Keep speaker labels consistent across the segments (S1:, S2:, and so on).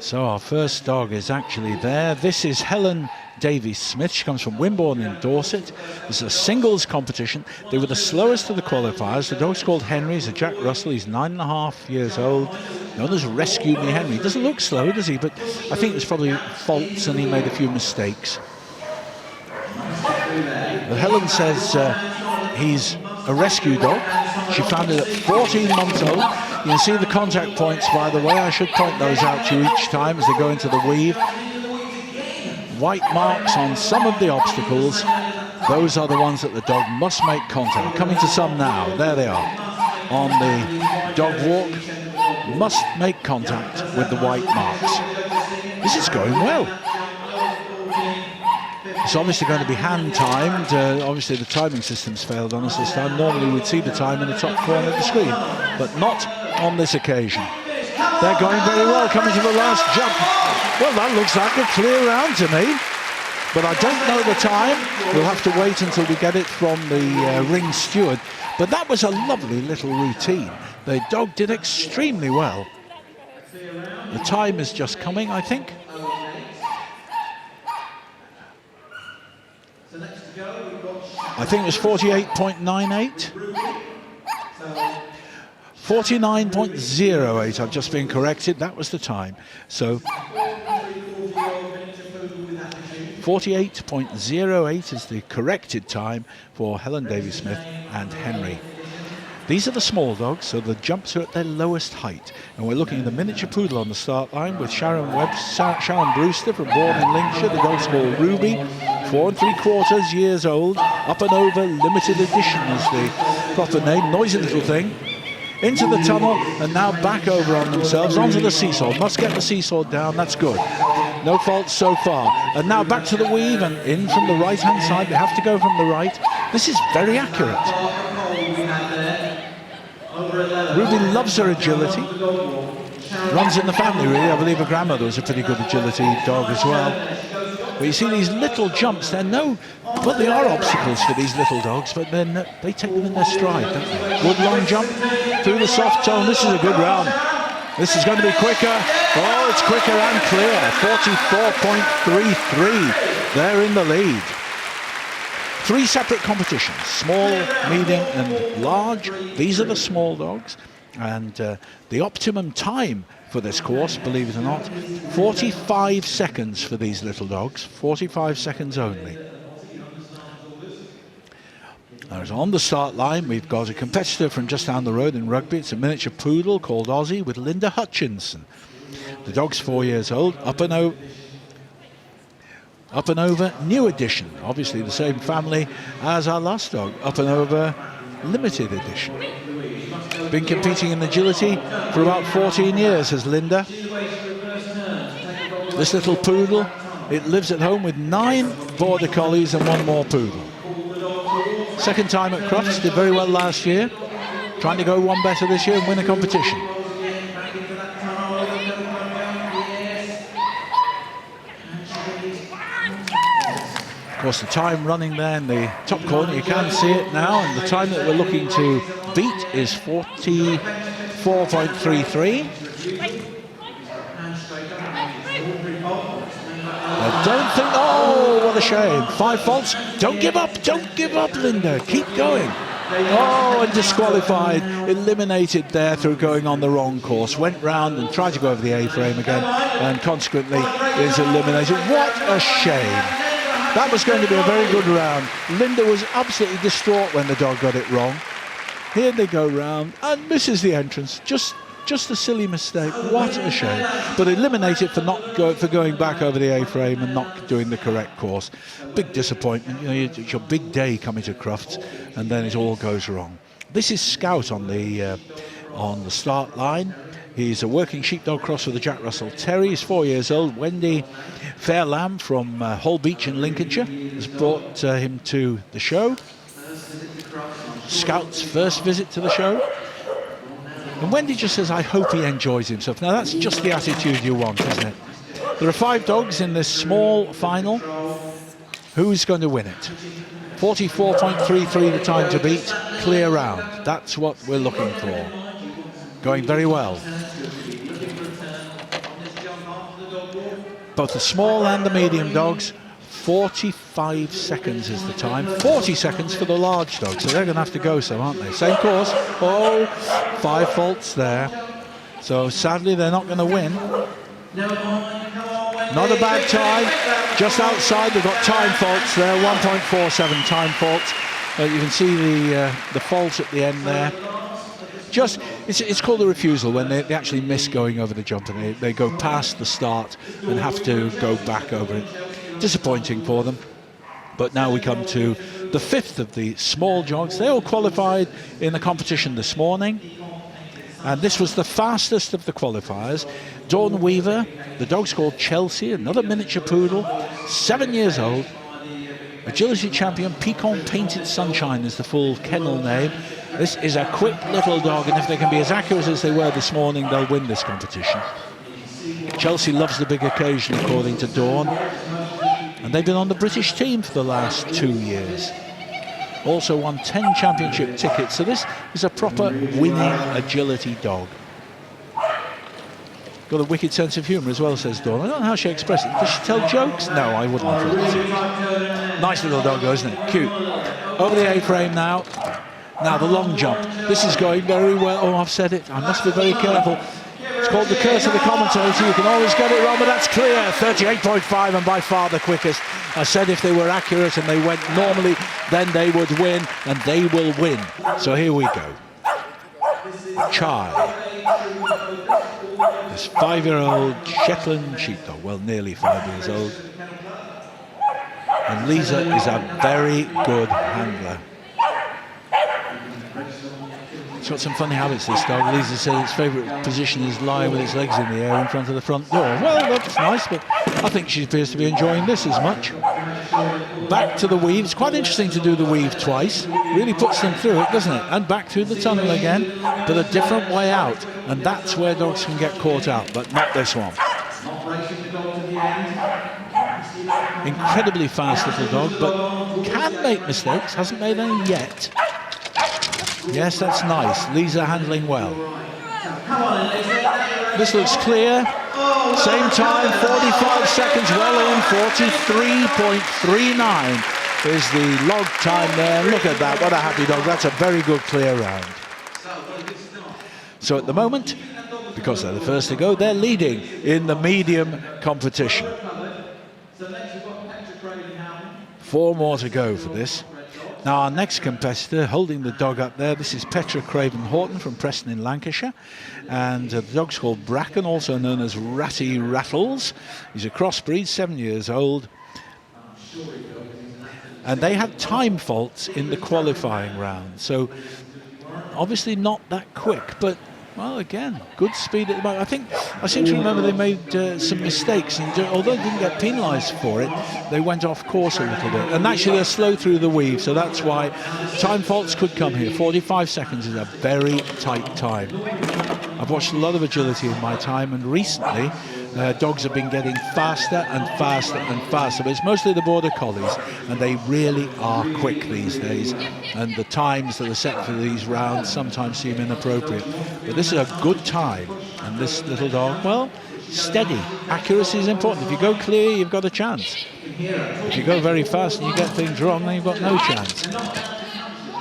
S1: So our first dog is actually there. This is Helen Davies-Smith. She comes from Wimborne in Dorset. This is a singles competition. They were the slowest of the qualifiers. The dog's called Henry. He's a Jack Russell. He's 9.5 years old. Known as Rescue Me Henry. He doesn't look slow, does he? But I think there's probably faults and he made a few mistakes. But Helen says he's a rescue dog. She found it at 14 months old. You can see the contact points, by the way. I should point those out to you each time as they go into the weave. White marks on some of the obstacles. Those are the ones that the dog must make contact. Coming to some now. There they are. On the dog walk, must make contact with the white marks. This is going well. It's obviously going to be hand-timed. Obviously the timing system's failed on us this time. Normally we'd see the time in the top corner of the screen, but not on this occasion. They're going very well, coming to the last jump. Well, that looks like a clear round to me, but I don't know the time. We'll have to wait until we get it from the ring steward. But that was a lovely little routine. The dog did extremely well. The time is just coming, I think. I think it was 48.98. 49.08, I've just been corrected. That was the time. So 48.08 is the corrected time for Helen Davies-Smith and Henry. These are the small dogs, so the jumps are at their lowest height. And we're looking at the miniature poodle on the start line with Sharon Brewster from Bourne in Lincolnshire. The dog's called Ruby, 4 3/4 years old. Up and over, limited edition is the proper name. Noisy little thing. Into the tunnel and now back over on themselves, onto the seesaw. Must get the seesaw down, that's good. No faults so far. And now back to the weave and in from the right-hand side. They have to go from the right. This is very accurate. Ruby loves her agility. Runs in the family, really. I believe her grandmother was a pretty good agility dog as well. But you see these little jumps, they are obstacles for these little dogs, but then they take them in their stride, don't they? Good long jump through the soft tone. This is a good round. This is going to be quicker. Oh, it's quicker and clear. 44.33. They're in the lead. 3 separate competitions, small, medium and large. These are the small dogs. And the optimum time for this course, believe it or not, 45 seconds for these little dogs. 45 seconds only. There's on the start line, we've got a competitor from just down the road in Rugby. It's a miniature poodle called Ozzy with Linda Hutchinson. The dog's 4 years old. Up and over, new edition. Obviously the same family as our last dog. Up and over, limited edition. Been competing in agility for about 14 years, has Linda. This little poodle, it lives at home with 9 border collies and 1 more poodle. Second time at Crufts, did very well last year. Trying to go one better this year and win a competition. Of course, the time running there in the top corner, you can see it now, and the time that we're looking to beat is 44.33. I don't think, oh, what a shame. 5 faults. Don't give up, Linda. Keep going. Oh, and disqualified, eliminated there through going on the wrong course. Went round and tried to go over the A-frame again, and consequently is eliminated. What a shame. That was going to be a very good round. Linda was absolutely distraught when the dog got it wrong. Here they go round and misses the entrance. Just a silly mistake. What a shame. But eliminated for going back over the A-frame and not doing the correct course. Big disappointment. You know, it's your big day coming to Crufts, and then it all goes wrong. This is Scout on the start line. He's a working sheepdog cross with a Jack Russell Terrier. He's 4 years old. Wendy Fairlamb from Hull Beach in Lincolnshire has brought him to the show. Scout's first visit to the show. And Wendy just says, I hope he enjoys himself. Now that's just the attitude you want, isn't it? There are 5 dogs in this small final. Who's going to win it? 44.33 the time to beat. Clear round. That's what we're looking for. Going very well. Both the small and the medium dogs. 45 seconds is the time. 40 seconds for the large dogs. So they're going to have to go some, aren't they? Same course. Oh, 5 faults there. So sadly, they're not going to win. Not a bad time. Just outside, they've got time faults there. 1.47 time faults. You can see the fault at the end there. Just, it's called a refusal when they actually miss going over the jump and they go past the start and have to go back over it. Disappointing for them. But now we come to the 5th of the small jogs. They all qualified in the competition this morning. And this was the fastest of the qualifiers. Dawn Weaver, the dog's called Chelsea, another miniature poodle, 7 years old. Agility champion, Pecan Painted Sunshine is the full kennel name. This is a quick little dog, and if they can be as accurate as they were this morning, they'll win this competition. Chelsea loves the big occasion, according to Dawn. And they've been on the British team for the last 2 years. Also won 10 championship tickets, so this is a proper winning agility dog. Got a wicked sense of humour as well, says Dawn. I don't know how she expresses it. Does she tell jokes? No, I wouldn't have thought. Nice little dog though, isn't it? Cute. Over the A-frame now. Now the long jump. This is going very well. Oh, I've said it. I must be very careful. It's called the curse of the commentator. You can always get it wrong, but that's clear. 38.5 and by far the quickest. I said if they were accurate and they went normally, then they would win, and they will win. So here we go. Chai. This 5-year-old Shetland sheepdog, well, nearly 5 years old. And Lisa is a very good handler. It's got some funny habits, this dog. Lisa said its favourite position is lying with its legs in the air in front of the front door. Well, that's nice, but I think she appears to be enjoying this as much. Back to the weave. It's quite interesting to do the weave twice. Really puts them through it, doesn't it? And back through the tunnel again, but a different way out. And that's where dogs can get caught out, but not this one. Incredibly fast little dog, but can make mistakes. Hasn't made any yet. Yes, that's nice. Lisa handling well. This looks clear. Same time, 45 seconds well in, 43.39 is the log time there. Look at that, what a happy dog. That's a very good clear round. So at the moment, because they're the first to go, they're leading in the medium competition. 4 more to go for this. Now our next competitor, holding the dog up there, this is Petra Craven-Horton from Preston in Lancashire. And the dog's called Bracken, also known as Ratty Rattles. He's a crossbreed, 7 years old. And they had time faults in the qualifying round. So obviously not that quick, but well, again, good speed at the moment. I seem to remember they made some mistakes, and although they didn't get penalised for it, they went off course a little bit. And actually, they're slow through the weave, so that's why time faults could come here. 45 seconds is a very tight time. I've watched a lot of agility in my time, and recently, dogs have been getting faster and faster and faster, but it's mostly the border collies, and they really are quick these days, and the times that are set for these rounds sometimes seem inappropriate. But this is a good time, and this little dog, well, steady. Accuracy is important. If you go clear, you've got a chance. If you go very fast and you get things wrong, then you've got no chance.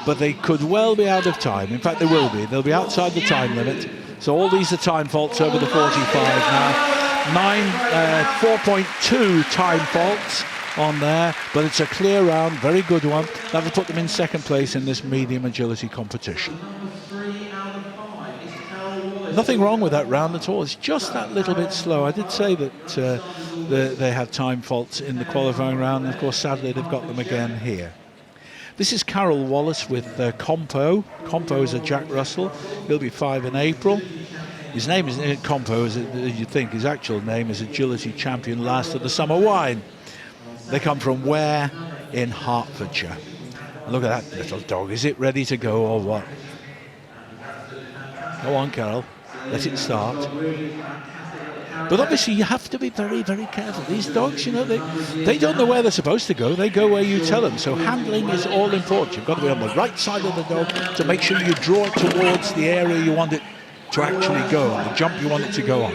S1: But they could well be out of time. In fact, they will be. They'll be outside the time limit. So all these are time faults over the 45 now. 4.2 time faults on there, but it's a clear round, very good one. That'll put them in second place in this medium agility competition. Nothing wrong with that round at all. It's just that little bit slow. I did say that they had time faults in the qualifying round, and of course sadly they've got them again here. This is Carol Wallace with Compo. Compo is a Jack Russell. He'll be 5 in April. His name is Compo, as you think. His actual name is Agility Champion Last of the Summer Wine. They come from Ware in Hertfordshire. Look at that little dog. Is it ready to go or what? Go on, Carol. Let it start. But obviously you have to be very, very careful. These dogs, you know, they don't know where they're supposed to go. They go where you tell them. So handling is all important. You've got to be on the right side of the dog to make sure you draw it towards the area you want it to actually go, the jump you want it to go on.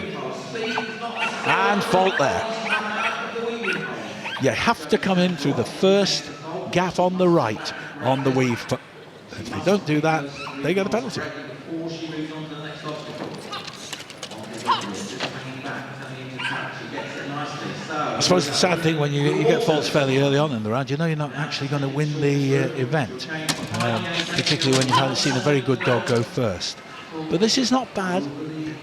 S1: And fault there. You have to come in through the first gap on the right on the weave. But if they don't do that, they get a penalty. I suppose the sad thing when you get faults fairly early on in the round, you know you're not actually going to win the event, particularly when you haven't seen a very good dog go first. But this is not bad.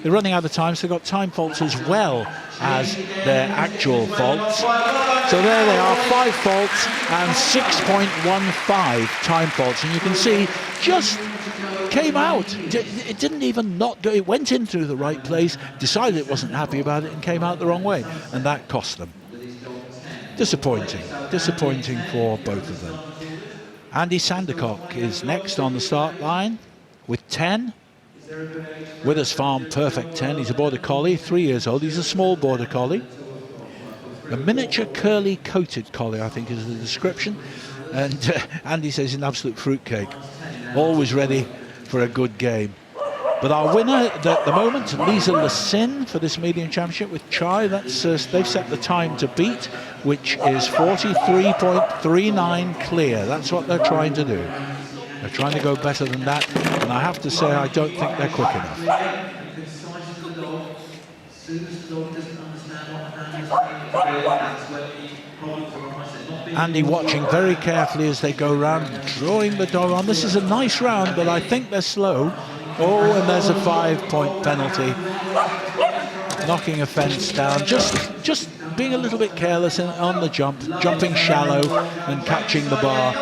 S1: They're running out of time, so they've got time faults as well as their actual faults. So there they are, 5 faults and 6.15 time faults. And you can see just came out. It didn't even not go. It went in through the right place, decided it wasn't happy about it and came out the wrong way. And that cost them. Disappointing for both of them. Andy Sandercock is next on the start line with 10. Withers Farm Perfect 10. He's a Border Collie, 3 years old. He's a small Border Collie. A miniature curly coated collie, I think is the description. And Andy says he's an absolute fruitcake. Always ready for a good game. But our winner at the moment, Lisa Lasin for this medium championship with Chai. That's they've set the time to beat, which is 43.39 clear. That's what they're trying to do. They're trying to go better than that, and I have to say I don't think they're quick enough. Andy watching very carefully as they go round, drawing the dog on. This is a nice round, but I think they're slow. Oh, and there's a 5-point penalty. Knocking a fence down, just being a little bit careless on the jump, jumping shallow and catching the bar.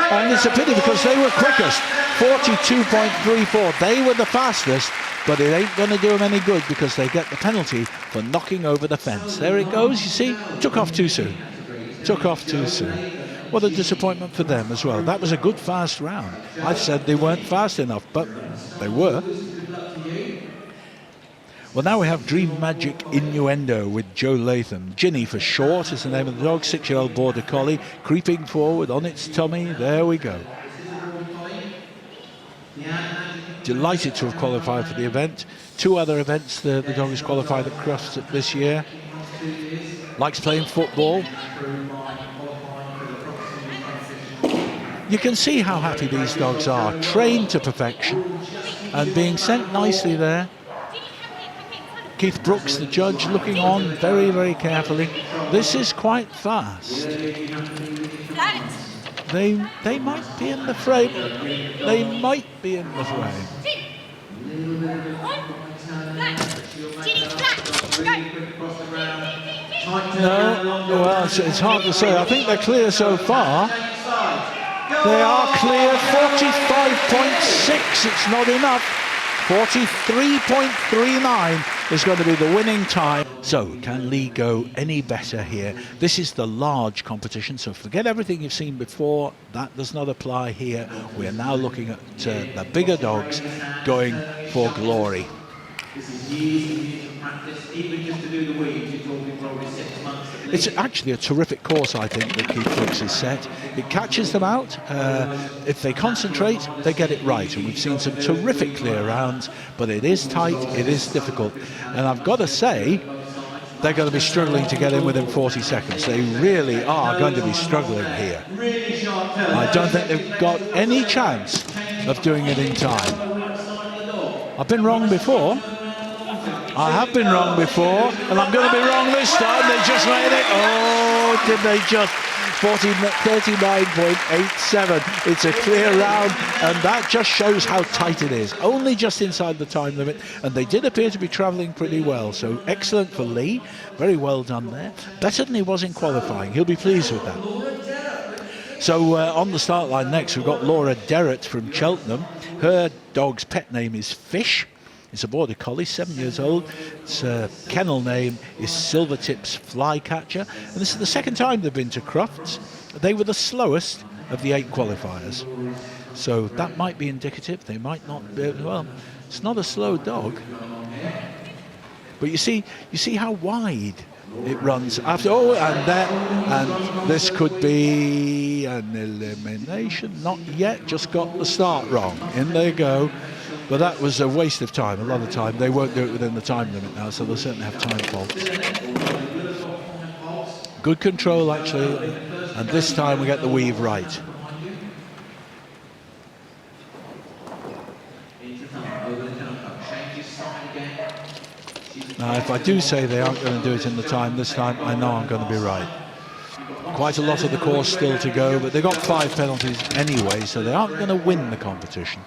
S1: And it's a pity because they were quickest, 42.34. They were the fastest, but it ain't going to do them any good because they get the penalty for knocking over the fence. There it goes, you see, took off too soon. What a disappointment for them as well. That was a good fast round. I said they weren't fast enough, but they were. Well, now we have Dream Magic Innuendo with Joe Latham. Ginny for short is the name of the dog, 6-year-old Border Collie, creeping forward on its tummy. There we go. Delighted to have qualified for the event. 2 other events the dog has qualified at Crufts this year. Likes playing football. You can see how happy these dogs are, trained to perfection and being sent nicely there. Keith Brooks, the judge, looking on very, very carefully. This is quite fast. They might be in the frame. They might be in the frame. No, well, it's hard to say. I think they're clear so far. They are clear, 45.6. It's not enough. 43.39 is going to be the winning time. So, can Lee go any better here? This is the large competition, so forget everything you've seen before. That does not apply here. We are now looking at the bigger dogs going for glory. This is years of practice, even just to do the weeds, you're talking probably 6 months. It's actually a terrific course, I think, that Keith Brooks has set. It catches them out. If they concentrate, they get it right. And we've seen some terrific clear rounds, but it is tight, it is difficult. And I've got to say, they're going to be struggling to get in within 40 seconds. They really are going to be struggling here. I don't think they've got any chance of doing it in time. I've been wrong before. I have been wrong before, and I'm going to be wrong this time. They just made it. Oh, did they just? 39.87. It's a clear round, and that just shows how tight it is. Only just inside the time limit, and they did appear to be travelling pretty well. So excellent for Lee. Very well done there. Better than he was in qualifying. He'll be pleased with that. So on the start line next, we've got Laura Derrett from Cheltenham. Her dog's pet name is Fish. It's a Border Collie, 7 years old. Its kennel name is Silvertips Flycatcher. And this is the second time they've been to Crufts. They were the slowest of the 8 qualifiers. So that might be indicative. They might not be, well, it's not a slow dog. But you see how wide it runs after. Oh, and this could be an elimination. Not yet, just got the start wrong. In they go. But that was a waste of time, a lot of time. They won't do it within the time limit now, so they'll certainly have time faults. Good control, actually, and this time we get the weave right. Now, if I do say they aren't going to do it in the time this time, I know I'm going to be right. Quite a lot of the course still to go, but they've got 5 penalties anyway, so they aren't going to win the competition.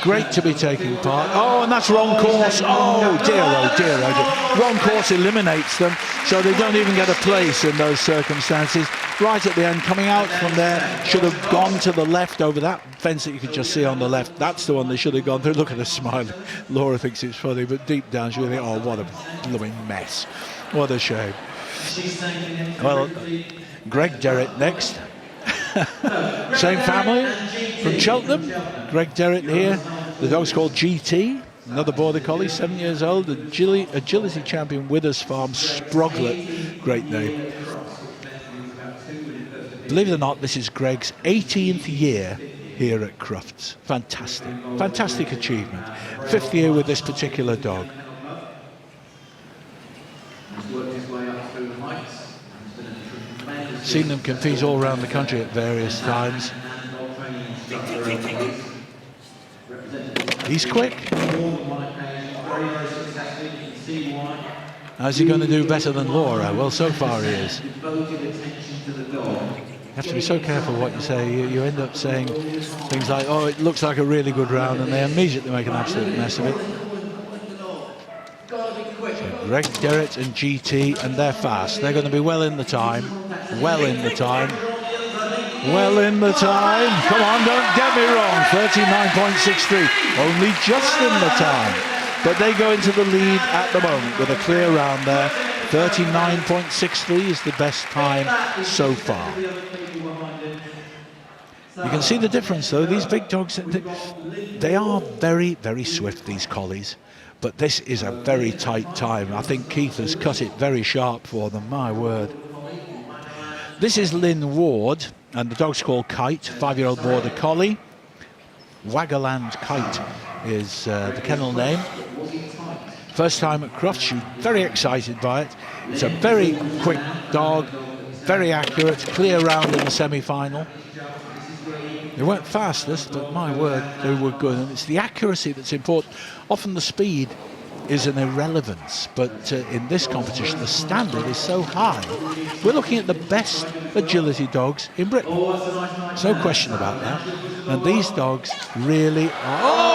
S1: Great to be taking part. Oh, and that's wrong course. Oh dear, oh dear, oh dear. Wrong course eliminates them, so they don't even get a place in those circumstances. Right at the end, coming out from there, should have gone to the left over that fence that you could just see on the left. That's the one they should have gone through. Look at her smiling. Laura thinks it's funny, but deep down she'll think, oh, what a blooming mess. What a shame. Well, Greg Derritt next. Same family from Cheltenham. Greg Derritt here. The dog's called GT, another border collie, 7 years old, agility champion, Withers Farm, Sproglet, great name. Believe it or not, this is Greg's 18th year here at Crufts. Fantastic, fantastic achievement. 5th year with this particular dog. Seen them compete all around the country at various times. He's quick. How's he going to do better than Laura? Well, so far he is. You have to be so careful what you say. You end up saying things like, oh, it looks like a really good round, and they immediately make an absolute mess of it. So Greg Derritt and GT, and they're fast. They're going to be well in the time. Well in the time. Well in the time. Come on, don't get me wrong. 39.63. Only just in the time. But they go into the lead at the moment with a clear round there. 39.63 is the best time so far. You can see the difference, though. These big dogs, they are very, very swift, these collies. But this is a very tight time. I think Keith has cut it very sharp for them, my word. This is Lynn Ward, and the dog's called Kite, 5-year-old border collie. Wagaland Kite is the kennel name. First time at Crufts, she's very excited by it. It's a very quick dog, very accurate, clear round in the semi-final. They weren't fastest, but my word, they were good. And it's the accuracy that's important. Often the speed is an irrelevance, but in this competition, the standard is so high. We're looking at the best agility dogs in Britain. No question about that. And these dogs really are... Oh!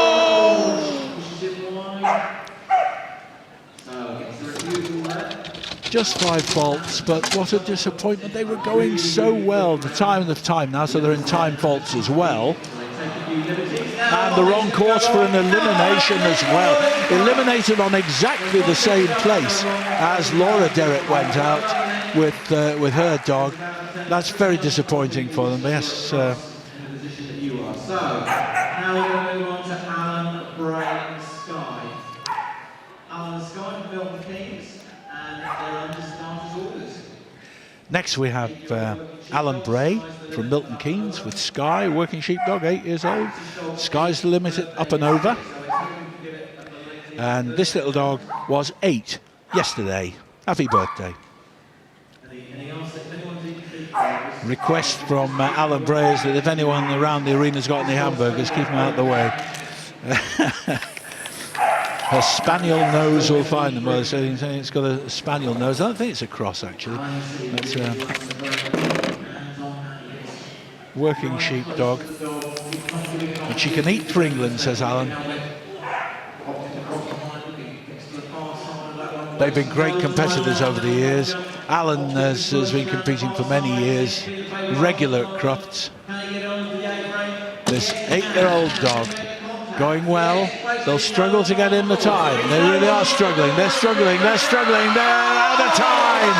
S1: Just 5 faults, but what a disappointment. They were going so well. The time of time now, so they're in time faults as well. And the wrong course for an elimination as well. Eliminated on exactly the same place as Laura Derritt went out with her dog. That's very disappointing for them. Yes. So now we're going to move on to Alan Bray Sky. Alan Sky from Milton Keynes. Next we have Alan Bray from Milton Keynes with Sky, working sheepdog, 8 years old. Sky's the limit up and over. And this little dog was 8 yesterday. Happy birthday. Request from Alan Bray is that if anyone around the arena's got any hamburgers, keep them out of the way. Her spaniel nose will find them. Well, they're saying it's got a spaniel nose. I don't think it's a cross, actually. That's a working sheepdog. And she can eat for England, says Alan. They've been great competitors over the years. Alan has been competing for many years, regular at Crufts. This 8-year-old dog going well. They'll struggle to get in the time. They really are struggling. They're struggling. They're struggling. They're out of time.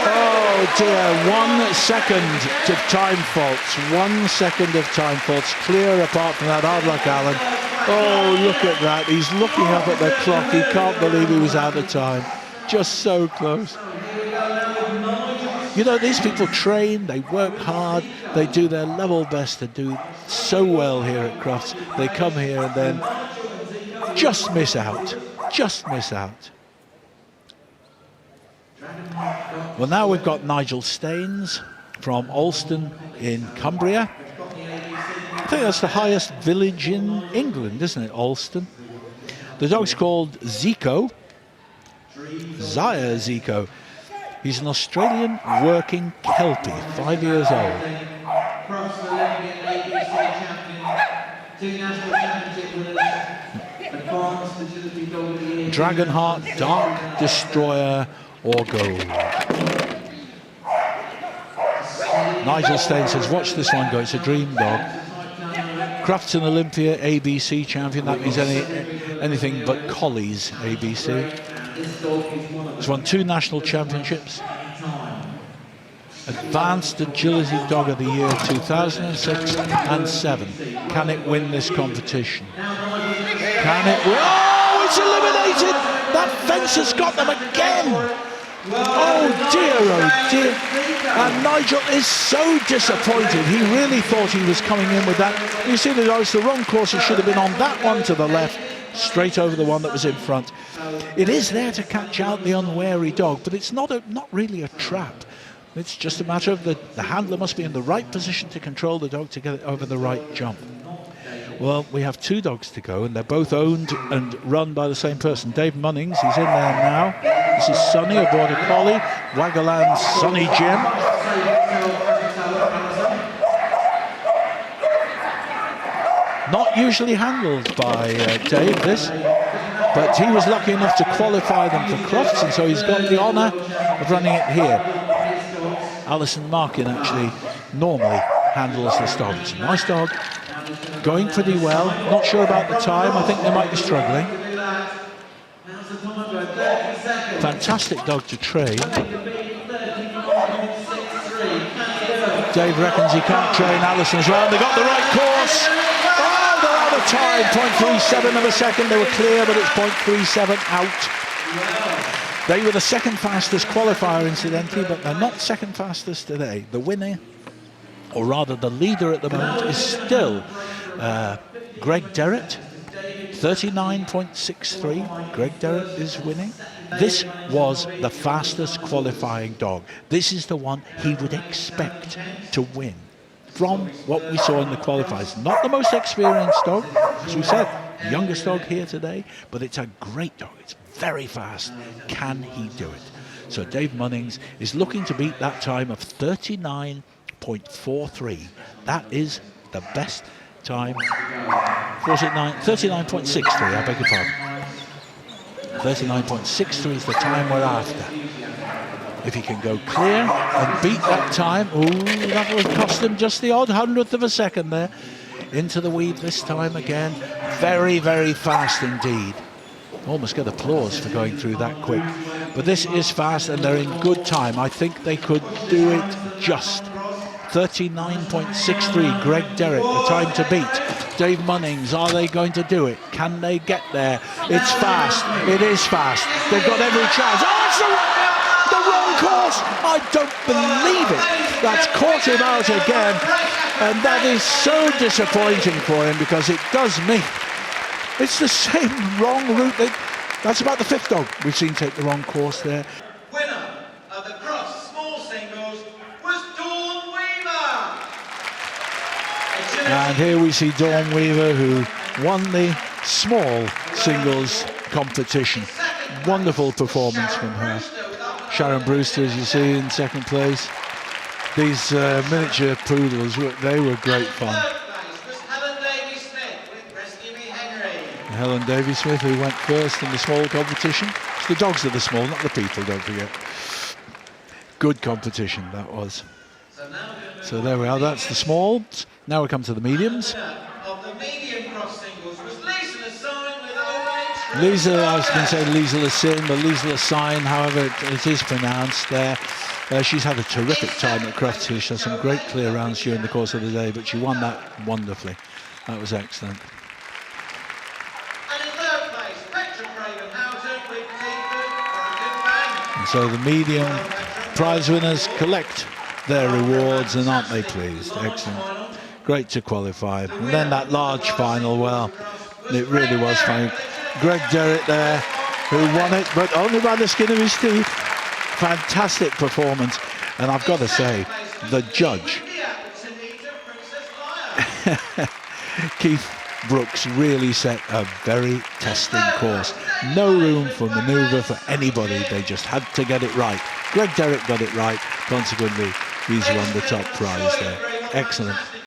S1: Oh dear. 1 second of time faults. 1 second of time faults. Clear apart from that. Hard luck, Alan. Oh, look at that. He's looking up at the clock. He can't believe he was out of time. Just so close. You know, these people train, they work hard, they do their level best to do so well here at Crufts. They come here and then just miss out. Just miss out. Well, now we've got Nigel Staines from Alston in Cumbria. I think that's the highest village in England, isn't it, Alston? The dog's called Zico, Zaya Zico. He's an Australian working Kelpie, 5 years old. Dragonheart, Dark Destroyer or Gold. Nigel Staines says, watch this one go, it's a dream dog. Crufts and Olympia, ABC champion, that means anything but collies, ABC. He's won 2 national championships. Advanced Agility Dog of the Year 2006 and 7. Can it win this competition? Can it win? Oh, it's eliminated! That fence has got them again! Oh dear, and Nigel is so disappointed. He really thought he was coming in with that. You see the dog's the wrong course. It should have been on that one to the left, straight over the one that was in front. It is there to catch out the unwary dog, but it's not really a trap. It's just a matter of the handler must be in the right position to control the dog to get it over the right jump. Well, we have 2 dogs to go, and they're both owned and run by the same person. Dave Munnings, he's in there now. This is Sonny, a Border Collie, Wagaland Sonny Jim. Not usually handled by Dave, this, but he was lucky enough to qualify them for Crufts, and so he's got the honour of running it here. Alison Markin actually normally handles this dog. It's a nice dog, going pretty well. Not sure about the time, I think they might be struggling. Fantastic dog to train. Dave reckons he can't train Alison as well. They got the right course. Oh, they're out of time. 0.37 of a second. They were clear, but it's 0.37 out. They were the second fastest qualifier, incidentally, but they're not second fastest today. The winner, or rather the leader at the moment, is still Greg Derrett, 39.63. Greg Derrett is winning. This was the fastest qualifying dog. This is the one he would expect to win from what we saw in the qualifiers. Not the most experienced dog, as we said, youngest dog here today, but it's a great dog. It's very fast. Can he do it? So Dave Munnings is looking to beat that time of 39.43. That is the best time. Was it 39.63? I beg your pardon. 39.63 is the time we're after. If he can go clear and beat that time, ooh, that would cost him just the odd 100th of a second there. Into the weave this time again. Very, very fast indeed. Almost get applause for going through that quick. But this is fast and they're in good time. I think they could do it just. 39.63, Greg Derrett, the time to beat. Dave Munnings, are they going to do it? Can they get there? It's fast. It is fast. They've got every chance. Oh, it's the wrong course. I don't believe it. That's caught him out again. And that is so disappointing for him because it does mean it's the same wrong route. That's about the 5th dog we've seen take the wrong course there.
S2: Winner of the Crufts small singles was Dawn Weaver.
S1: And here we see Dawn Weaver, who won the small singles competition. Wonderful performance from her. Sharon Brewster, as you see, in 2nd place. These miniature poodles, they were great fun. Helen Davy-Smith, who went first in the small competition. It's the dogs that are small, not the people, don't forget. Good competition, that was. So there we are, that's the smalls. Now we come to the mediums. Lisa, I was going to say Lisa Lassin, but Lisa Lassin, however it is pronounced there. She's had a terrific time at Crufts here. She had some great clear rounds during the course of the day, but she won that wonderfully. That was excellent. And so the medium prize winners collect their rewards, and aren't they pleased? Excellent. Great to qualify. And then that large final, well, it really was funny. Greg Derrett there, who won it, but only by the skin of his teeth. Fantastic performance, and I've got to say, the judge, Keith Brooks, really set a very testing course. No room for manoeuvre for anybody. They just had to get it right. Greg Derrick got it right. Consequently, he's won the top prize there. Excellent.